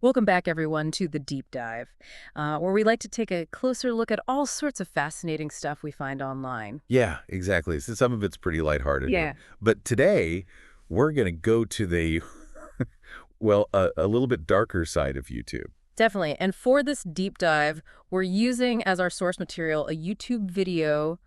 Welcome back, everyone, to The Deep Dive, where we like to take a closer look at all sorts of fascinating stuff we find online. Yeah, exactly. So some of it's pretty lighthearted here. Yeah. But today, we're going to go to the, well, a little bit darker side of YouTube. Definitely. And for this deep dive, we're using as our source material a YouTube video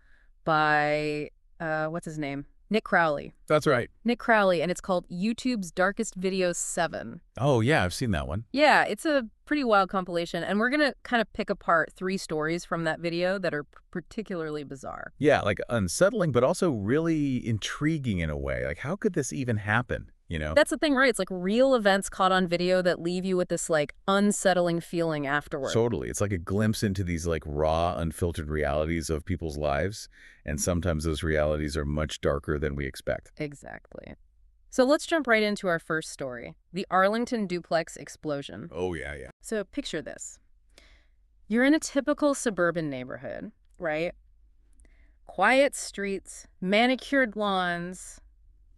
by, what's his name? Nick Crowley. That's right. Nick Crowley, and it's called YouTube's Darkest Videos 7. Oh, yeah, I've seen that one. Yeah, it's a pretty wild compilation, and we're going to kind of pick apart 3 stories from that video that are particularly bizarre. Yeah, like unsettling, but also really intriguing in a way. Like, how could this even happen, you know? That's the thing, right? It's like real events caught on video that leave you with this like unsettling feeling afterward. Totally. It's like a glimpse into these like raw, unfiltered realities of people's lives. And sometimes those realities are much darker than we expect. Exactly. So let's jump right into our first story, the Arlington duplex explosion. Oh, yeah, yeah. So picture this. You're in a typical suburban neighborhood, right? Quiet streets, manicured lawns,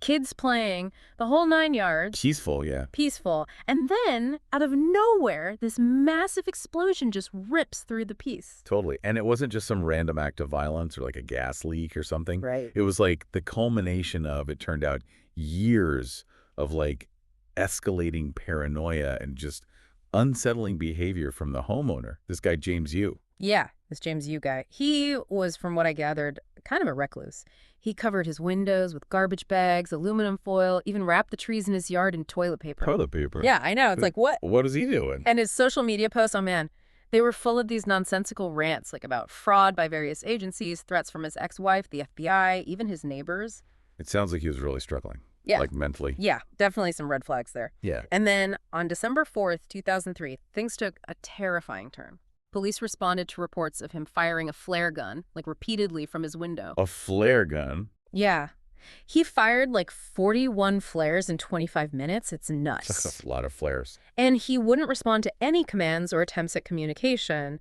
kids playing, the whole 9 yards. Peaceful, yeah. Peaceful. And then, out of nowhere, this massive explosion just rips through the peace. Totally. And it wasn't just some random act of violence or like a gas leak or something. Right. It was like the culmination of, it turned out, years of like escalating paranoia and just unsettling behavior from the homeowner, this guy, James Yu. Yeah, this James Yu guy. He was, from what I gathered, kind of a recluse. He covered his windows with garbage bags, aluminum foil, even wrapped the trees in his yard in toilet paper. Toilet paper? Yeah, I know. It's like, what? What is he doing? And his social media posts, oh man, they were full of these nonsensical rants, like about fraud by various agencies, threats from his ex-wife, the FBI, even his neighbors. It sounds like he was really struggling. Yeah. Like mentally. Yeah, definitely some red flags there. Yeah. And then on December 4th, 2003, things took a terrifying turn. Police responded to reports of him firing a flare gun, like repeatedly from his window. A flare gun? Yeah. He fired like 41 flares in 25 minutes. It's nuts. That's a lot of flares. And he wouldn't respond to any commands or attempts at communication.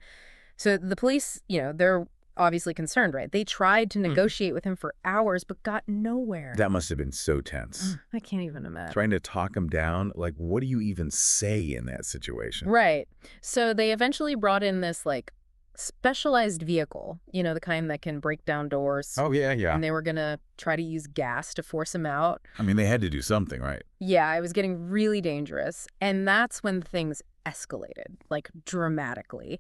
So the police, they're obviously concerned, right? They tried to negotiate with him for hours, but got nowhere. That must have been so tense. I can't even imagine. Trying to talk him down, like, what do you even say in that situation? Right. So they eventually brought in this, like, specialized vehicle, the kind that can break down doors. Oh, yeah, yeah. And they were going to try to use gas to force him out. I mean, they had to do something, right? Yeah, it was getting really dangerous. And that's when things escalated, like dramatically.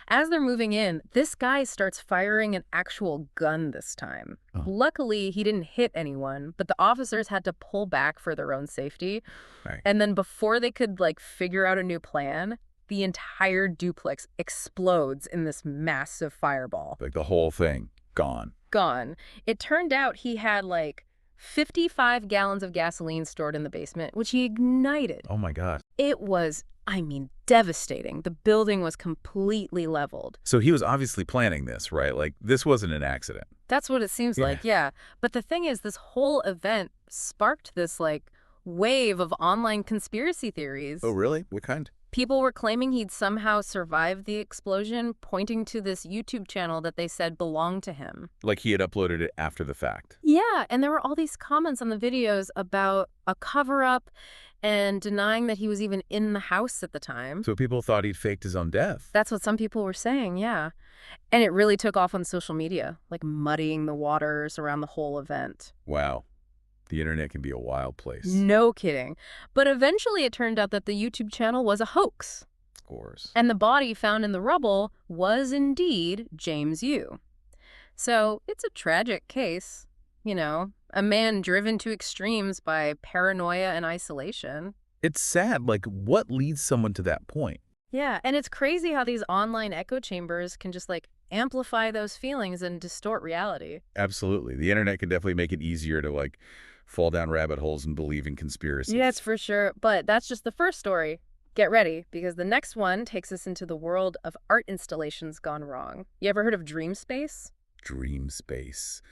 As they're moving in, this guy starts firing an actual gun this time. Oh. Luckily, he didn't hit anyone, but the officers had to pull back for their own safety. Right. And then before they could, figure out a new plan, the entire duplex explodes in this massive fireball. Like the whole thing, gone. Gone. It turned out he had, 55 gallons of gasoline stored in the basement, which he ignited. Oh, my God. It was, devastating. The building was completely leveled. So he was obviously planning this, right? Like, this wasn't an accident. That's what it seems like, yeah. But the thing is, this whole event sparked this, wave of online conspiracy theories. Oh, really? What kind? People were claiming he'd somehow survived the explosion, pointing to this YouTube channel that they said belonged to him. Like he had uploaded it after the fact. Yeah, and there were all these comments on the videos about a cover-up and denying that he was even in the house at the time. So people thought he'd faked his own death. That's what some people were saying, yeah. And it really took off on social media, muddying the waters around the whole event. Wow. The internet can be a wild place. No kidding. But eventually it turned out that the YouTube channel was a hoax. Of course. And the body found in the rubble was indeed James Yu. So it's a tragic case, a man driven to extremes by paranoia and isolation. It's sad. What leads someone to that point? Yeah, and it's crazy how these online echo chambers can just amplify those feelings and distort reality. Absolutely. The internet can definitely make it easier to fall down rabbit holes and believe in conspiracies. Yes, for sure. But that's just the first story. Get ready, because the next one takes us into the world of art installations gone wrong. You ever heard of dream space? Dream space.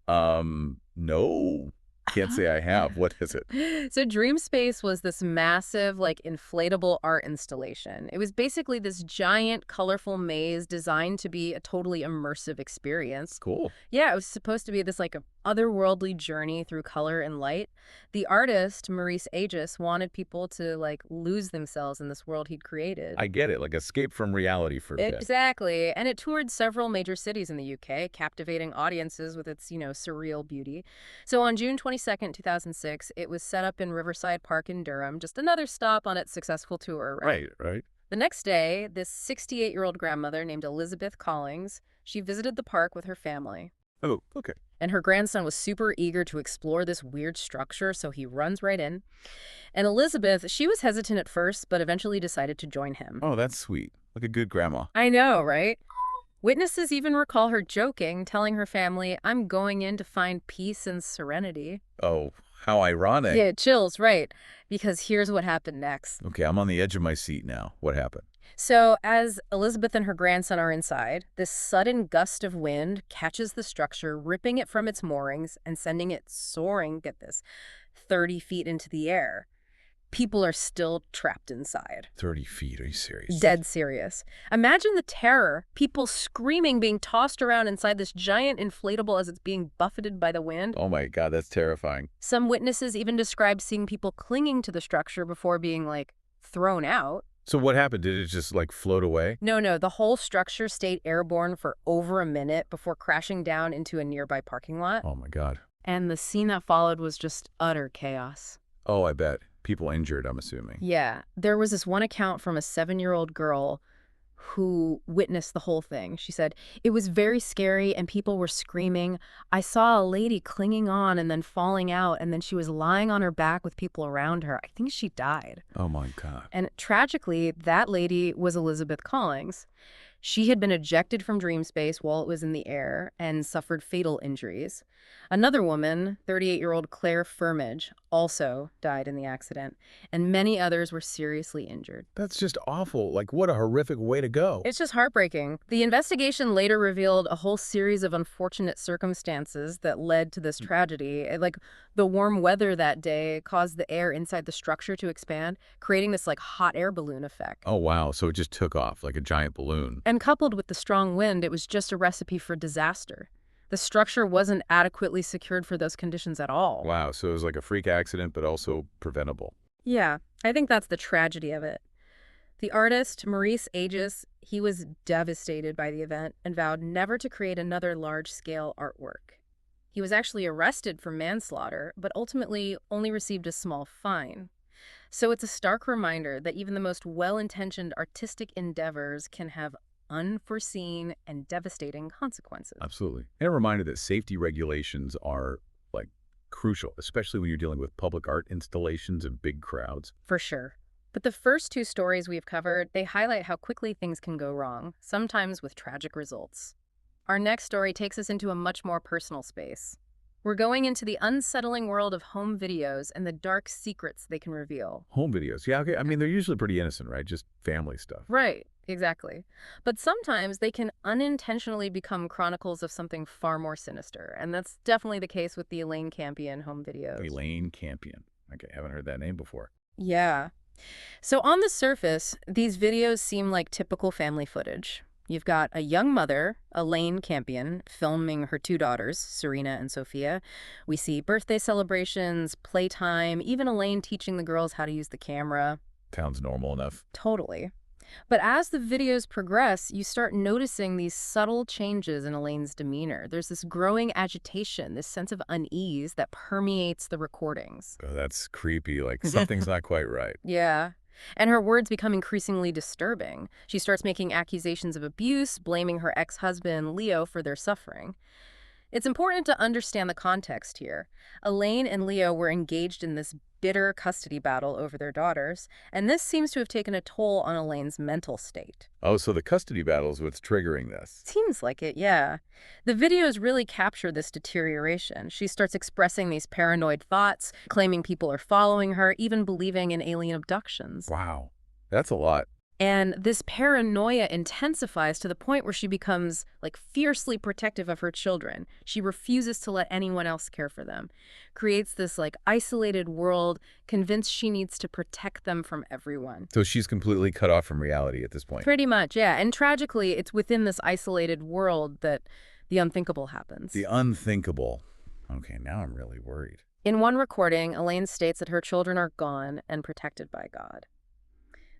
No. Can't say I have. What is it? So Dream Space was this massive, like, inflatable art installation. It was basically this giant, colorful maze designed to be a totally immersive experience. Cool. Yeah, it was supposed to be this, like, a otherworldly journey through color and light. The artist, Maurice Aegis, wanted people to, like, lose themselves in this world he'd created. I get it. Like escape from reality for a bit. Exactly. And it toured several major cities in the UK, captivating audiences with its, surreal beauty. So on June 22nd, 2006, it was set up in Riverside Park in Durham, just another stop on its successful tour, right? Right. The next day, this 68-year-old grandmother named Elizabeth Collings, she visited the park with her family. Oh, okay. And her grandson was super eager to explore this weird structure, so he runs right in. And Elizabeth, she was hesitant at first, but eventually decided to join him. Oh, that's sweet. Like a good grandma. I know, right? Witnesses even recall her joking, telling her family, "I'm going in to find peace and serenity." Oh, how ironic. Yeah, chills, right? Because here's what happened next. Okay, I'm on the edge of my seat now. What happened? So, as Elizabeth and her grandson are inside, this sudden gust of wind catches the structure, ripping it from its moorings and sending it soaring, get this, 30 feet into the air. People are still trapped inside. 30 feet. Are you serious? Dead serious. Imagine the terror. People screaming, being tossed around inside this giant inflatable as it's being buffeted by the wind. Oh my God, that's terrifying. Some witnesses even described seeing people clinging to the structure before being, like, thrown out. So what happened? Did it just like float away? No, the whole structure stayed airborne for over a minute before crashing down into a nearby parking lot. Oh my God. And the scene that followed was just utter chaos. Oh, I bet. People injured, I'm assuming. Yeah. There was this one account from a 7-year-old girl who witnessed the whole thing. She said, "It was very scary and people were screaming. I saw a lady clinging on and then falling out, and then she was lying on her back with people around her. I think she died." Oh my God. And tragically, that lady was Elizabeth Collings. She had been ejected from Dream Space while it was in the air and suffered fatal injuries. Another woman, 38-year-old Claire Firmage, also died in the accident, and many others were seriously injured. That's just awful. Like, what a horrific way to go. It's just heartbreaking. The investigation later revealed a whole series of unfortunate circumstances that led to this tragedy. Like, the warm weather that day caused the air inside the structure to expand, creating this, like, hot air balloon effect. Oh, wow. So it just took off like a giant balloon. And coupled with the strong wind, it was just a recipe for disaster. The structure wasn't adequately secured for those conditions at all. Wow. So it was like a freak accident, but also preventable. Yeah, I think that's the tragedy of it. The artist, Maurice Aegis, he was devastated by the event and vowed never to create another large-scale artwork. He was actually arrested for manslaughter, but ultimately only received a small fine. So it's a stark reminder that even the most well-intentioned artistic endeavors can have unforeseen and devastating consequences. Absolutely. And a reminder that safety regulations are like crucial, especially when you're dealing with public art installations and big crowds. For sure. But the first two stories we've covered, they highlight how quickly things can go wrong, sometimes with tragic results. Our next story takes us into a much more personal space. We're going into the unsettling world of home videos and the dark secrets they can reveal. Home videos. Yeah, okay. I mean, they're usually pretty innocent, right? Just family stuff. Right, exactly. But sometimes they can unintentionally become chronicles of something far more sinister, and that's definitely the case with the Elaine Campion home videos. Elaine Campion. Okay, haven't heard that name before. Yeah. So on the surface, these videos seem like typical family footage. You've got a young mother, Elaine Campion, filming her two daughters, Serena and Sophia. We see birthday celebrations, playtime, even Elaine teaching the girls how to use the camera. Sounds normal enough. Totally. But as the videos progress, you start noticing these subtle changes in Elaine's demeanor. There's this growing agitation, this sense of unease that permeates the recordings. Oh, that's creepy. Like something's not quite right. Yeah. And her words become increasingly disturbing. She starts making accusations of abuse, blaming her ex-husband, Leo, for their suffering. It's important to understand the context here. Elaine and Leo were engaged in this bitter custody battle over their daughters, and this seems to have taken a toll on Elaine's mental state. Oh, so the custody battle is what's triggering this. Seems like it, yeah. The videos really capture this deterioration. She starts expressing these paranoid thoughts, claiming people are following her, even believing in alien abductions. Wow. That's a lot. And this paranoia intensifies to the point where she becomes like fiercely protective of her children. She refuses to let anyone else care for them. Creates this like isolated world, convinced she needs to protect them from everyone. So she's completely cut off from reality at this point. Pretty much, yeah. And tragically, it's within this isolated world that the unthinkable happens. The unthinkable. Okay, now I'm really worried. In one recording, Elaine states that her children are gone and protected by God.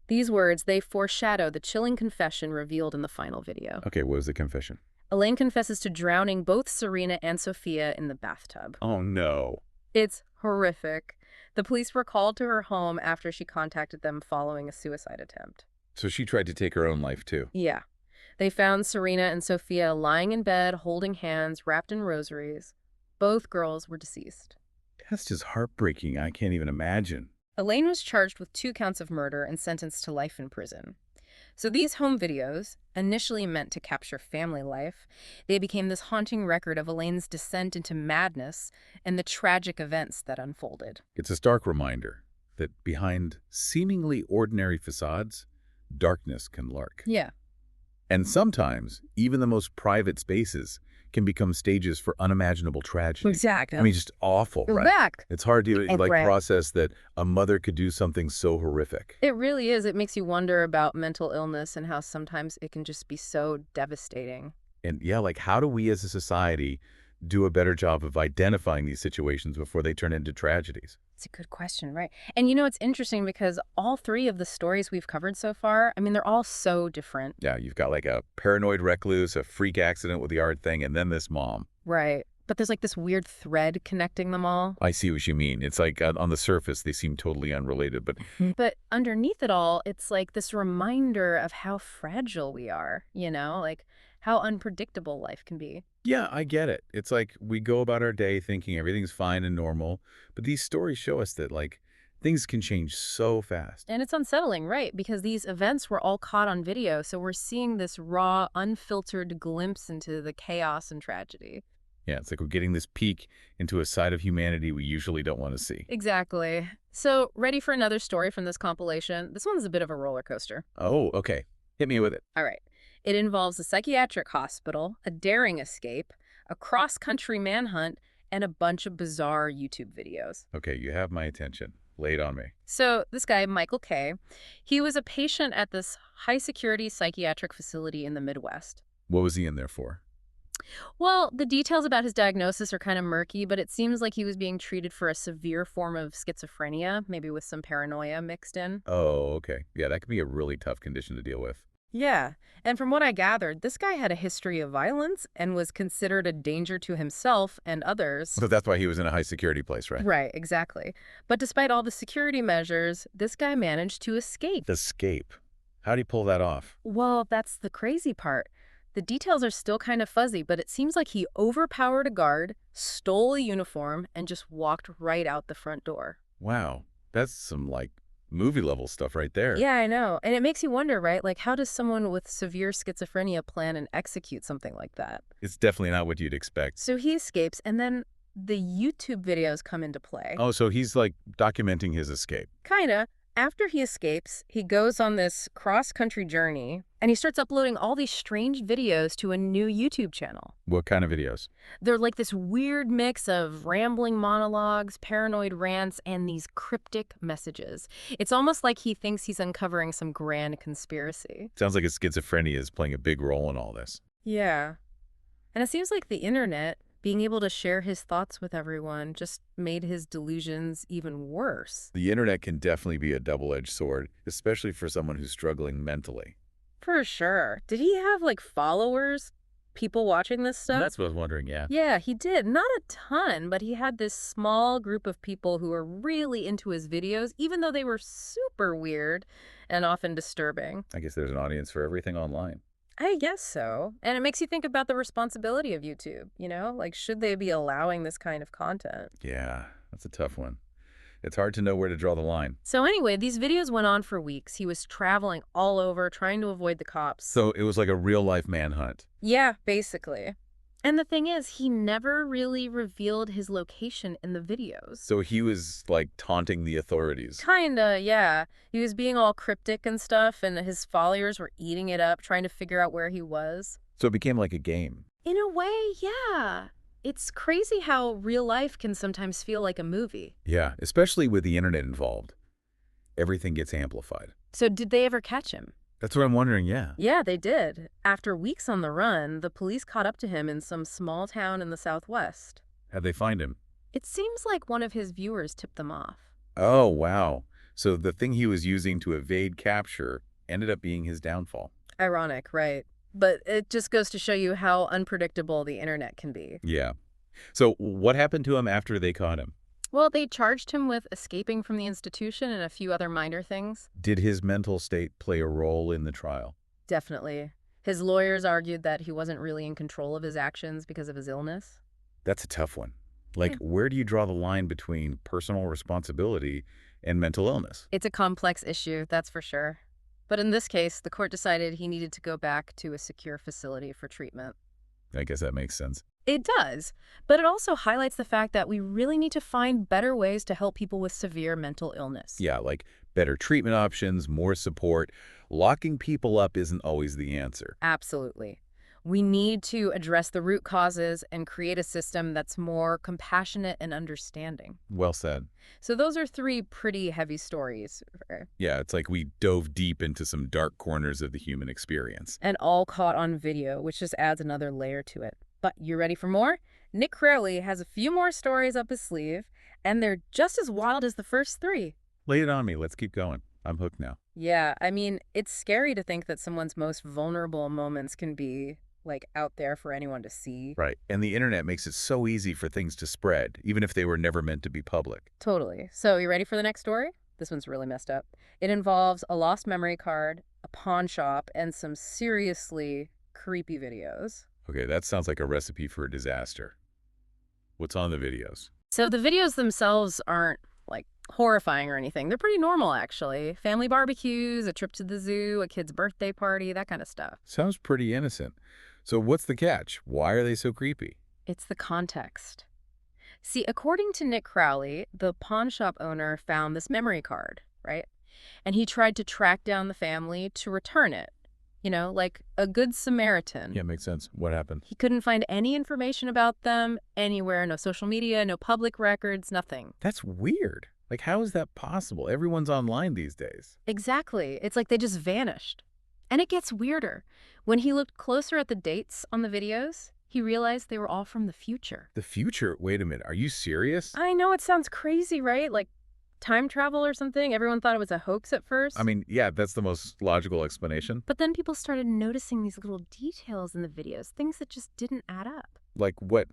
These words, they foreshadow the chilling confession revealed in the final video. Okay, what was the confession? Elaine confesses to drowning both Serena and Sophia in the bathtub. Oh, no. It's horrific. The police were called to her home after she contacted them following a suicide attempt. So she tried to take her own life, too. Yeah. They found Serena and Sophia lying in bed, holding hands, wrapped in rosaries. Both girls were deceased. That's just heartbreaking. I can't even imagine. Elaine was charged with 2 counts of murder and sentenced to life in prison. So these home videos, initially meant to capture family life, they became this haunting record of Elaine's descent into madness and the tragic events that unfolded. It's a stark reminder that behind seemingly ordinary facades, darkness can lurk. Yeah. And sometimes, even the most private spaces can become stages for unimaginable tragedy. Exactly. I mean, just awful, You're right? back. It's hard to Right. process that a mother could do something so horrific. It really is. It makes you wonder about mental illness and how sometimes it can just be so devastating. And yeah, like how do we as a society do a better job of identifying these situations before they turn into tragedies? It's a good question, right? And you know, it's interesting because all 3 of the stories we've covered so far, I mean, they're all so different. Yeah, you've got like a paranoid recluse, a freak accident with the art thing, and then this mom. Right. But there's like this weird thread connecting them all. I see what you mean. It's like on the surface, they seem totally unrelated, but But underneath it all, it's like this reminder of how fragile we are, like how unpredictable life can be. yeah, I get it. It's like we go about our day thinking everything's fine and normal, but these stories show us that like things can change so fast. And it's unsettling, right? Because these events were all caught on video, so we're seeing this raw, unfiltered glimpse into the chaos and tragedy. Yeah, it's like we're getting this peek into a side of humanity we usually don't want to see. Exactly. So, ready for another story from this compilation? This one's a bit of a roller coaster. Oh, okay. Hit me with it. All right. It involves a psychiatric hospital, a daring escape, a cross-country manhunt, and a bunch of bizarre YouTube videos. Okay, you have my attention. Lay it on me. So this guy, Michael K., he was a patient at this high-security psychiatric facility in the Midwest. What was he in there for? Well, the details about his diagnosis are kind of murky, but it seems like he was being treated for a severe form of schizophrenia, maybe with some paranoia mixed in. Oh, okay. Yeah, that could be a really tough condition to deal with. Yeah, and from what I gathered, this guy had a history of violence and was considered a danger to himself and others. So that's why he was in a high security place, right? Right, exactly. But despite all the security measures, this guy managed to escape. Escape. How'd he pull that off? Well, that's the crazy part. The details are still kind of fuzzy, but it seems like he overpowered a guard, stole a uniform, and just walked right out the front door. Wow. That's some, like, movie-level stuff right there. Yeah, I know. And it makes you wonder, right? Like, how does someone with severe schizophrenia plan and execute something like that? It's definitely not what you'd expect. So he escapes, and then the YouTube videos come into play. Oh, so he's, like, documenting his escape. Kinda. After he escapes, he goes on this cross-country journey, and he starts uploading all these strange videos to a new YouTube channel. What kind of videos? They're like this weird mix of rambling monologues, paranoid rants, and these cryptic messages. It's almost like he thinks he's uncovering some grand conspiracy. Sounds like his schizophrenia is playing a big role in all this. Yeah. And it seems like the internet, being able to share his thoughts with everyone, just made his delusions even worse. The internet can definitely be a double-edged sword, especially for someone who's struggling mentally. For sure. Did he have, like, followers? People watching this stuff? That's what I was wondering, yeah. Yeah, he did. Not a ton, but he had this small group of people who were really into his videos, even though they were super weird and often disturbing. I guess there's an audience for everything online. I guess so. And it makes you think about the responsibility of YouTube, Like, should they be allowing this kind of content? Yeah, that's a tough one. It's hard to know where to draw the line. So anyway, these videos went on for weeks. He was traveling all over, trying to avoid the cops. So it was like a real-life manhunt. Yeah, basically. And the thing is, he never really revealed his location in the videos. So he was, like, taunting the authorities. Kinda, yeah. He was being all cryptic and stuff, and his followers were eating it up, trying to figure out where he was. So it became like a game. In a way, yeah. It's crazy how real life can sometimes feel like a movie. Yeah, especially with the internet involved. Everything gets amplified. So did they ever catch him? That's what I'm wondering, yeah. Yeah, they did. After weeks on the run, the police caught up to him in some small town in the Southwest. How'd they find him? It seems like one of his viewers tipped them off. Oh, wow. So the thing he was using to evade capture ended up being his downfall. Ironic, right? But it just goes to show you how unpredictable the internet can be. Yeah. So what happened to him after they caught him? Well, they charged him with escaping from the institution and a few other minor things. Did his mental state play a role in the trial? Definitely. His lawyers argued that he wasn't really in control of his actions because of his illness. That's a tough one. Like, where do you draw the line between personal responsibility and mental illness? It's a complex issue, that's for sure. But in this case, the court decided he needed to go back to a secure facility for treatment. I guess that makes sense. It does, but it also highlights the fact that we really need to find better ways to help people with severe mental illness. Yeah, like better treatment options, more support. Locking people up isn't always the answer. Absolutely. We need to address the root causes and create a system that's more compassionate and understanding. Well said. So those are three pretty heavy stories. Yeah, it's like we dove deep into some dark corners of the human experience. And all caught on video, which just adds another layer to it. But you ready for more? Nick Crowley has a few more stories up his sleeve, and they're just as wild as the first three. Lay it on me. Let's keep going. I'm hooked now. Yeah, I mean, it's scary to think that someone's most vulnerable moments can be, like, out there for anyone to see. Right. And the internet makes it so easy for things to spread, even if they were never meant to be public. Totally. So you ready for the next story? This one's really messed up. It involves a lost memory card, a pawn shop, and some seriously creepy videos. Okay, that sounds like a recipe for a disaster. What's on the videos? So the videos themselves aren't, like, horrifying or anything. They're pretty normal, actually. Family barbecues, a trip to the zoo, a kid's birthday party, that kind of stuff. Sounds pretty innocent. So what's the catch? Why are they so creepy? It's the context. See, according to Nick Crowley, the pawn shop owner found this memory card, right? And he tried to track down the family to return it. You know, like a good Samaritan. Yeah, makes sense. What happened? He couldn't find any information about them anywhere, no social media, no public records, nothing. That's weird. Like, how is that possible? Everyone's online these days. Exactly. It's like they just vanished. And it gets weirder. When he looked closer at the dates on the videos, he realized they were all from the future. The future? Wait a minute. Are you serious? I know it sounds crazy, right? Like time travel or something. Everyone thought it was a hoax at first. I mean, yeah, that's the most logical explanation. But then people started noticing these little details in the videos, things that just didn't add up. Like what?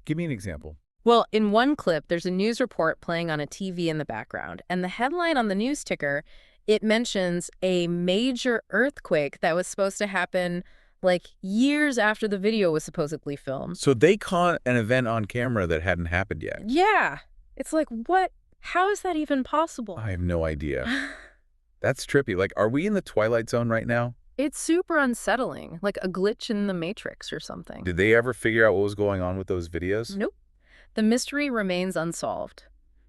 Give me an example. Well, in one clip, there's a news report playing on a TV in the background, and the headline on the news ticker, it mentions a major earthquake that was supposed to happen like years after the video was supposedly filmed. So they caught an event on camera that hadn't happened yet. Yeah. It's like, what? How is that even possible? I have no idea. That's trippy. Like, are we in the Twilight Zone right now? It's super unsettling, like a glitch in the Matrix or something. Did they ever figure out what was going on with those videos? Nope. The mystery remains unsolved.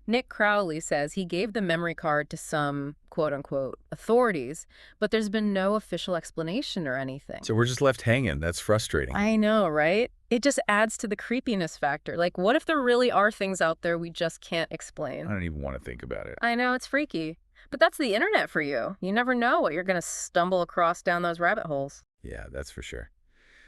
Nick Crowley says he gave the memory card to some, quote-unquote, authorities, but there's been no official explanation or anything. So we're just left hanging. That's frustrating. I know, right? It just adds to the creepiness factor. Like, what if there really are things out there we just can't explain? I don't even want to think about it. I know, it's freaky. But that's the internet for you. You never know what you're going to stumble across down those rabbit holes. Yeah, that's for sure.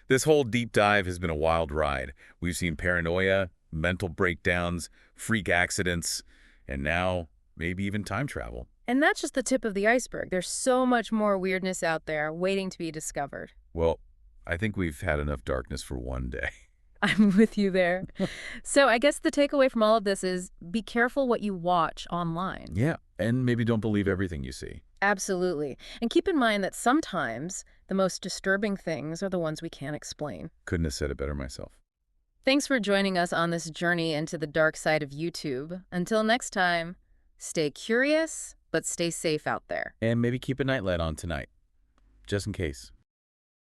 This whole deep dive has been a wild ride. We've seen paranoia, mental breakdowns, freak accidents, and now maybe even time travel. And that's just the tip of the iceberg. There's so much more weirdness out there waiting to be discovered. Well, I think we've had enough darkness for one day. I'm with you there. So I guess the takeaway from all of this is be careful what you watch online. Yeah, and maybe don't believe everything you see. Absolutely. And keep in mind that sometimes the most disturbing things are the ones we can't explain. Couldn't have said it better myself. Thanks for joining us on this journey into the dark side of YouTube. Until next time, stay curious, but stay safe out there. And maybe keep a nightlight on tonight, just in case.